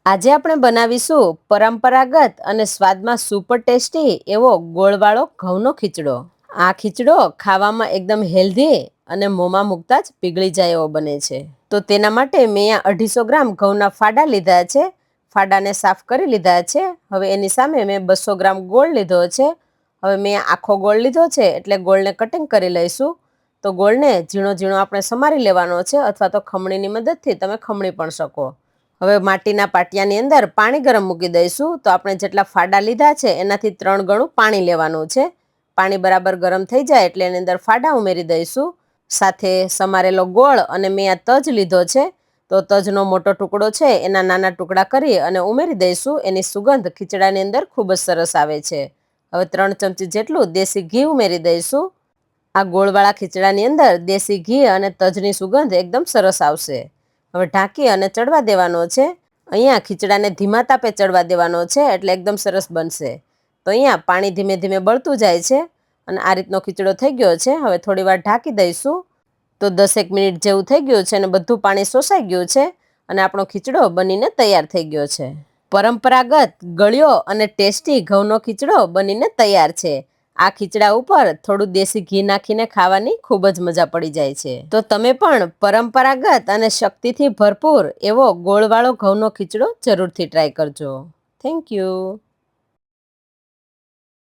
આજે આપણે બનાવીશું પરંપરાગત અને સ્વાદમાં સુપર ટેસ્ટી એવો ગોળવાળો ઘઉંનો ખીચડો. આ ખીચડો ખાવામાં એકદમ હેલ્ધી અને મોંમાં મૂકતા જ પીગળી જાય એવો બને છે. તો તેના માટે મેં અહીંયા 250 ગ્રામ ઘઉંના ફાડા લીધા છે. ફાડાને સાફ કરી લીધા છે. હવે એની સામે મેં 200 ગ્રામ ગોળ લીધો છે. હવે મેં આખો ગોળ લીધો છે એટલે ગોળને કટિંગ કરી લઈશું. તો ગોળને ઝીણો ઝીણો આપણે સમારી લેવાનો છે, અથવા તો ખમણીની મદદથી તમે ખમણી પણ શકો. હવે માટીના પાટિયાની અંદર પાણી ગરમ મૂકી દઈશું. તો આપણે જેટલા ફાડા લીધા છે એનાથી 3 ગણું પાણી લેવાનું છે. પાણી બરાબર ગરમ થઈ જાય એટલે એની અંદર ફાડા ઉમેરી દઈશું. સાથે સમારેલો ગોળ અને મેં આ તજ લીધો છે. તો તજનો મોટો ટુકડો છે એના નાના ટુકડા કરી અને ઉમેરી દઈશું. એની સુગંધ ખીચડાની અંદર ખૂબ જ સરસ આવે છે. હવે 3 ચમચી જેટલું દેશી ઘી ઉમેરી દઈશું. આ ગોળવાળા ખીચડાની અંદર દેશી ઘી અને તજની સુગંધ એકદમ સરસ આવશે. હવે ઢાંકી અને ચડવા દેવાનો છે. અહીંયા ખીચડાને ધીમા તાપે ચડવા દેવાનો છે એટલે એકદમ સરસ બનશે. તો અહીંયા પાણી ધીમે ધીમે બળતું જાય છે અને આ રીતનો ખીચડો થઈ ગયો છે. હવે થોડી વાર ઢાંકી દઈશું. તો 10 મિનિટ જેવું થઈ ગયું છે અને બધું પાણી શોષાઈ ગયું છે અને આપણો ખીચડો બનીને તૈયાર થઈ ગયો છે. પરંપરાગત ગળ્યો અને ટેસ્ટી ઘઉંનો ખીચડો બનીને તૈયાર છે. આ ખીચડા ઉપર થોડું દેશી ઘી નાખીને ખાવાની ખૂબ જ મજા પડી જાય છે. તો તમે પણ પરંપરાગત અને શક્તિથી ભરપૂર એવો ગોળવાળો ઘઉંનો ખીચડો જરૂરથી ટ્રાય કરજો. Thank you.